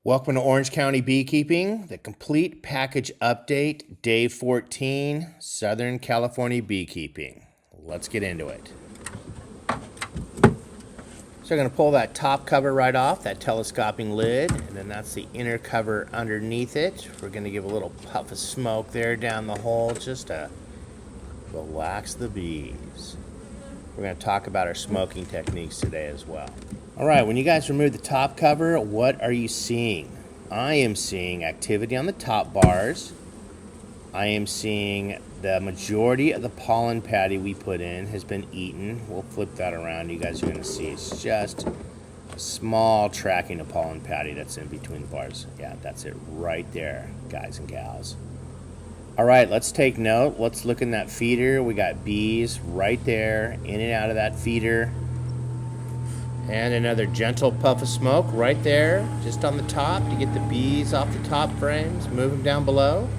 Welcome to Orange County Beekeeping, the complete package update, day 14, Southern California beekeeping. Let's get into it. So we're going to pull that top cover right off, that telescoping lid, and then that's the inner cover underneath it. We're going to give a little puff of smoke there down the hole just to relax the bees. We're going to talk about our smoking techniques today as well. All right, when you guys remove the top cover, what are you seeing? I am seeing activity on the top bars. I am seeing the majority of the pollen patty we put in has been eaten. We'll flip that around. You guys are going to see it's just a small tracking of pollen patty that's in between the bars. Yeah, that's it right there, guys and gals. All right, let's take note. Let's look in that feeder. We got bees right there, in and out of that feeder. And another gentle puff of smoke right there, just on the top to get the bees off the top frames, move them down below.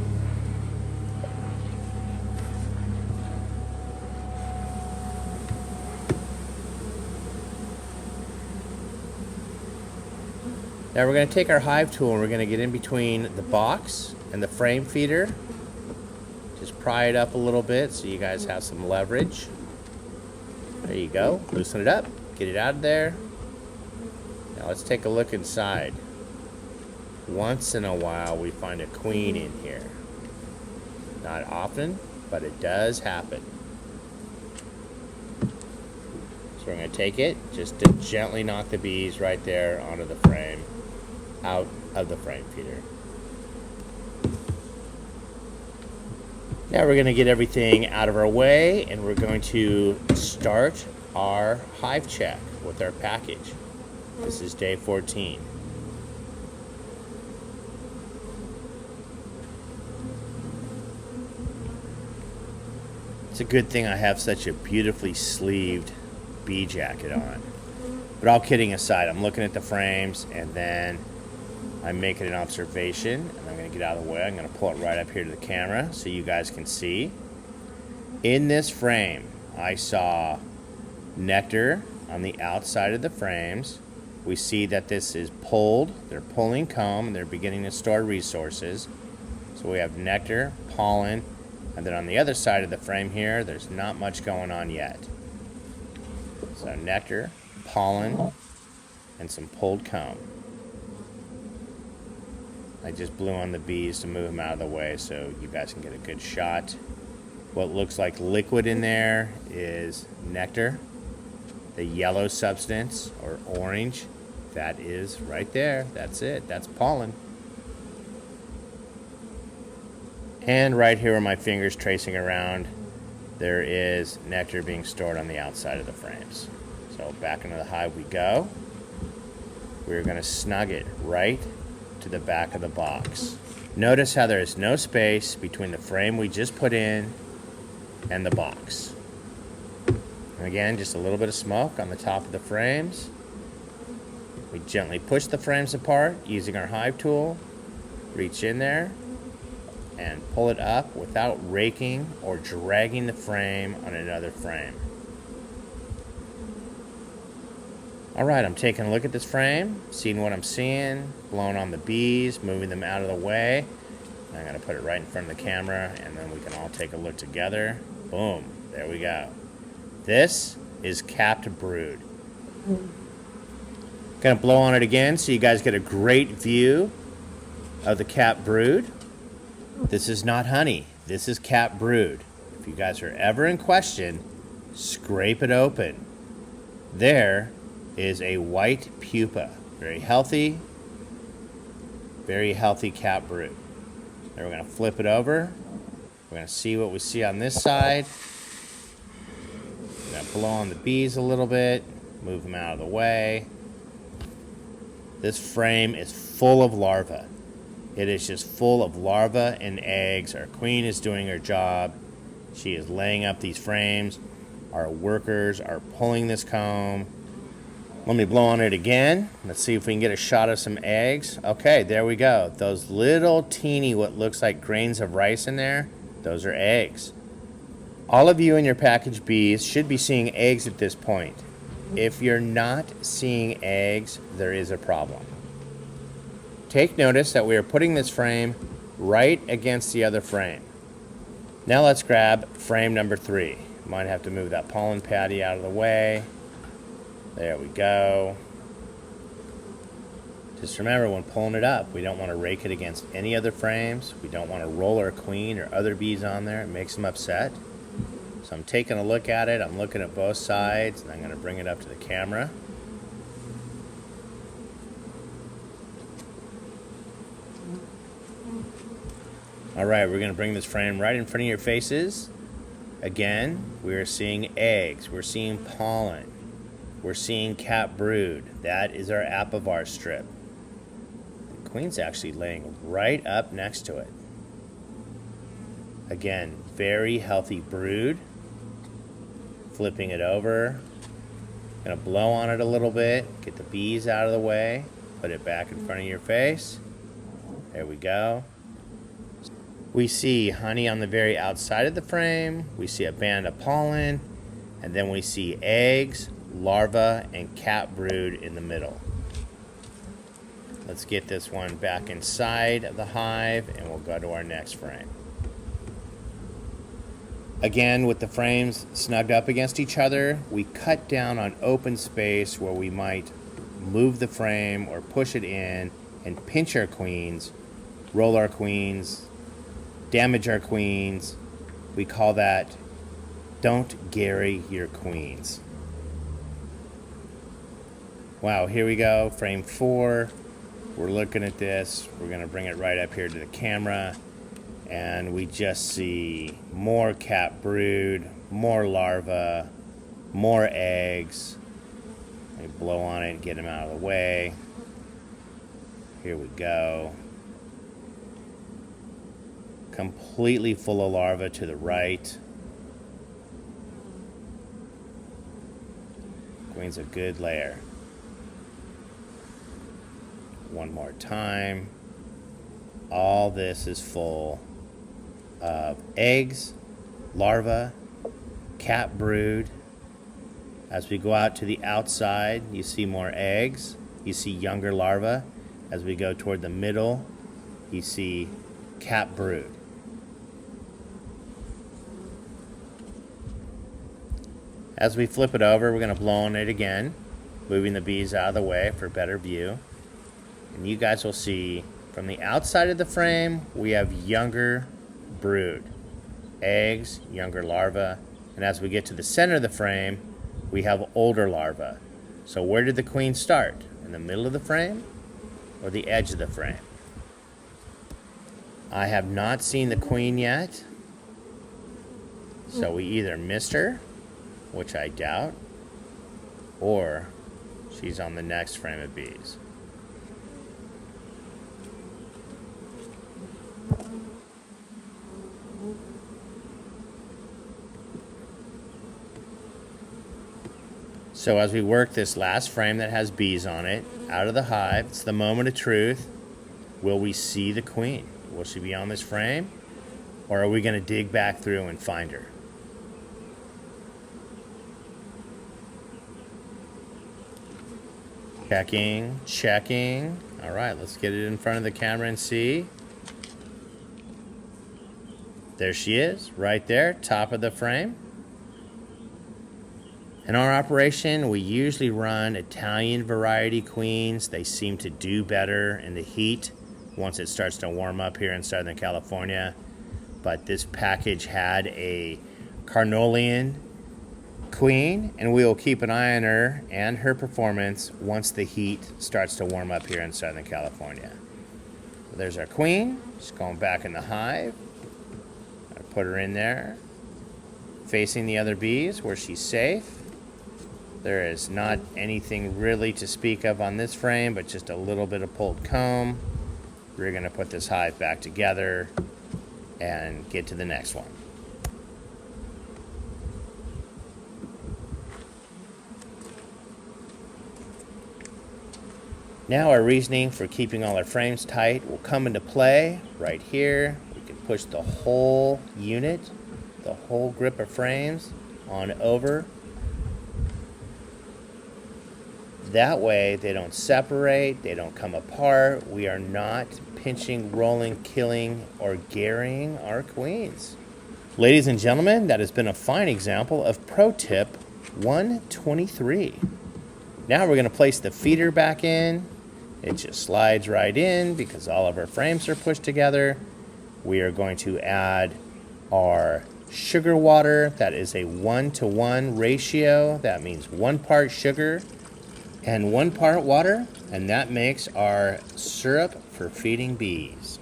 Now we're going to take our hive tool and we're going to get in between the box and the frame feeder. Just pry it up a little bit so you guys have some leverage. There you go. Loosen it up. Get it out of there. Now let's take a look inside. Once in a while we find a queen in here. Not often, but it does happen. So we're going to take it just to gently knock the bees right there onto the frame, out of the frame feeder. Now we're going to get everything out of our way and we're going to start our hive check with our package. This is day 14. It's a good thing I have such a beautifully sleeved bee jacket on. But all kidding aside, I'm looking at the frames and then I'm making an observation and I'm going to get out of the way. I'm going to pull it right up here to the camera so you guys can see. In this frame, I saw nectar on the outside of the frames. We see that this is pulled. They're pulling comb and they're beginning to store resources. So we have nectar, pollen, and then on the other side of the frame here, there's not much going on yet. So nectar, pollen, and some pulled comb. I just blew on the bees to move them out of the way so you guys can get a good shot. What looks like liquid in there is nectar. The yellow substance, or orange, that is right there. That's it. That's pollen. And right here where my finger's tracing around, there is nectar being stored on the outside of the frames. So back into the hive we go. We're going to snug it right to the back of the box. Notice how there is no space between the frame we just put in and the box. And again, just a little bit of smoke on the top of the frames. We gently push the frames apart using our hive tool. Reach in there and pull it up without raking or dragging the frame on another frame. All right, I'm taking a look at this frame, seeing what I'm seeing, blowing on the bees, moving them out of the way. I'm going to put it right in front of the camera and then we can all take a look together. Boom, there we go. This is capped brood. Gonna blow on it again so you guys get a great view of the capped brood. This is not honey. This is capped brood. If you guys are ever in question, scrape it open. There is a white pupa. Very healthy capped brood. Then we're gonna flip it over. We're gonna see what we see on this side. We're gonna blow on the bees a little bit, move them out of the way. This frame is full of larvae. It is just full of larvae and eggs. Our queen is doing her job. She is laying up these frames. Our workers are pulling this comb. Let me blow on it again. Let's see if we can get a shot of some eggs. Okay, there we go. Those little teeny, what looks like grains of rice in there, those are eggs. All of you and your packaged bees should be seeing eggs at this point. If you're not seeing eggs, there is a problem. take notice that we are putting this frame right against the other frame. Now let's grab frame number 3. Might have to move that pollen patty out of the way. There we go. Just remember, when pulling it up, we don't want to rake it against any other frames. We don't want to roll our queen or other bees on there. It makes them upset. So I'm taking a look at it. I'm looking at both sides, and I'm going to bring it up to the camera. All right, we're going to bring this frame right in front of your faces. Again, we're seeing eggs. We're seeing pollen. We're seeing capped brood. That is our apivar strip. The queen's actually laying right up next to it. Again, very healthy brood. Flipping it over. Gonna blow on it a little bit, get the bees out of the way, put it back in front of your face. There we go. We see honey on the very outside of the frame. We see a band of pollen, and then we see eggs, larvae, and capped brood in the middle. Let's get this one back inside of the hive, and we'll go to our next frame. Again, with the frames snugged up against each other, we cut down on open space where we might move the frame or push it in and pinch our queens, roll our queens, damage our queens. We call that don't Gary your queens. Wow, here we go, frame 4. We're looking at this. We're going to bring it right up here to the camera. And we just see more capped brood, more larvae, more eggs. Let me blow on it and get them out of the way. Here we go. Completely full of larvae to the right. Queen's a good layer. One more time. All this is full of eggs, larvae, capped brood. As we go out to the outside, you see more eggs. You see younger larvae. As we go toward the middle, you see capped brood. As we flip it over, we're going to blow on it again, moving the bees out of the way for a better view. And you guys will see from the outside of the frame, we have younger brood, eggs, younger larvae. And as we get to the center of the frame, we have older larvae. So where did the queen start? In the middle of the frame or the edge of the frame? I have not seen the queen yet. So we either missed her, which I doubt, or she's on the next frame of bees. So as we work this last frame that has bees on it, out of the hive, it's the moment of truth. Will we see the queen? Will she be on this frame? Or are we going to dig back through and find her? Checking, checking. All right, let's get it in front of the camera and see. There she is, right there, top of the frame. In our operation, we usually run Italian variety queens. They seem to do better in the heat once it starts to warm up here in Southern California. But this package had a Carniolan queen, and we will keep an eye on her and her performance once the heat starts to warm up here in Southern California. So there's our queen. She's going back in the hive. I put her in there, facing the other bees where she's safe. There is not anything really to speak of on this frame, but just a little bit of pulled comb. We're going to put this hive back together and get to the next one. Now our reasoning for keeping all our frames tight will come into play right here. We can push the whole unit, the whole grip of frames on over. That way they don't separate, they don't come apart. We are not pinching, rolling, killing, or garrying our queens. Ladies and gentlemen, that has been a fine example of pro tip 123. Now we're going to place the feeder back in. It just slides right in because all of our frames are pushed together. We are going to add our sugar water. That is a 1-to-1 ratio. That means 1 part sugar and 1 part water, and that makes our syrup for feeding bees.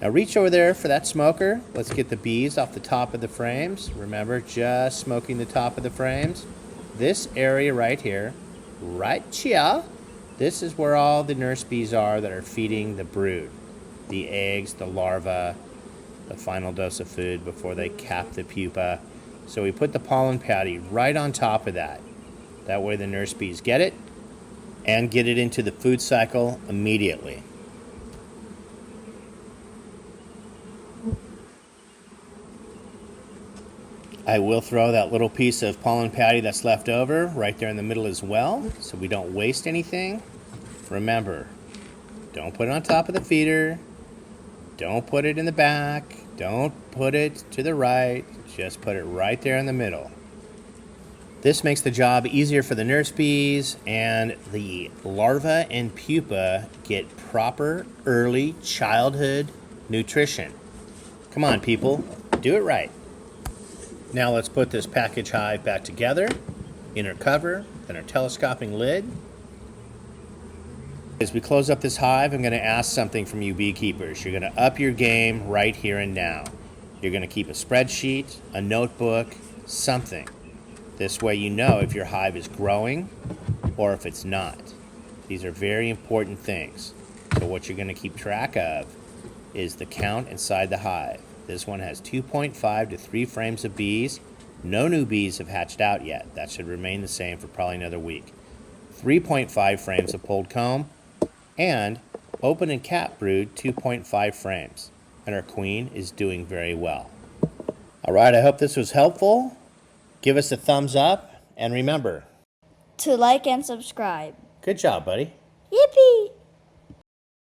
Now reach over there for that smoker. Let's get the bees off the top of the frames. Remember, just smoking the top of the frames. This area right here, right here, this is where all the nurse bees are that are feeding the brood. The eggs, the larvae, the final dose of food before they cap the pupa. So we put the pollen patty right on top of that. That way the nurse bees get it and get it into the food cycle immediately. I will throw that little piece of pollen patty that's left over right there in the middle as well, so we don't waste anything. Remember, don't put it on top of the feeder, don't put it in the back, don't put it to the right, just put it right there in the middle. This makes the job easier for the nurse bees, and the larvae and pupa get proper early childhood nutrition. Come on, people, do it right. Now let's put this package hive back together, inner cover, and our telescoping lid. As we close up this hive, I'm going to ask something from you beekeepers. You're going to up your game right here and now. You're going to keep a spreadsheet, a notebook, something. This way you know if your hive is growing or if it's not. These are very important things. So what you're going to keep track of is the count inside the hive. This one has 2.5 to 3 frames of bees. No new bees have hatched out yet. That should remain the same for probably another week. 3.5 frames of pulled comb, and open and cap brood 2.5 frames. And our queen is doing very well. All right, I hope this was helpful. Give us a thumbs up, and remember to like and subscribe. Good job, buddy. Yippee!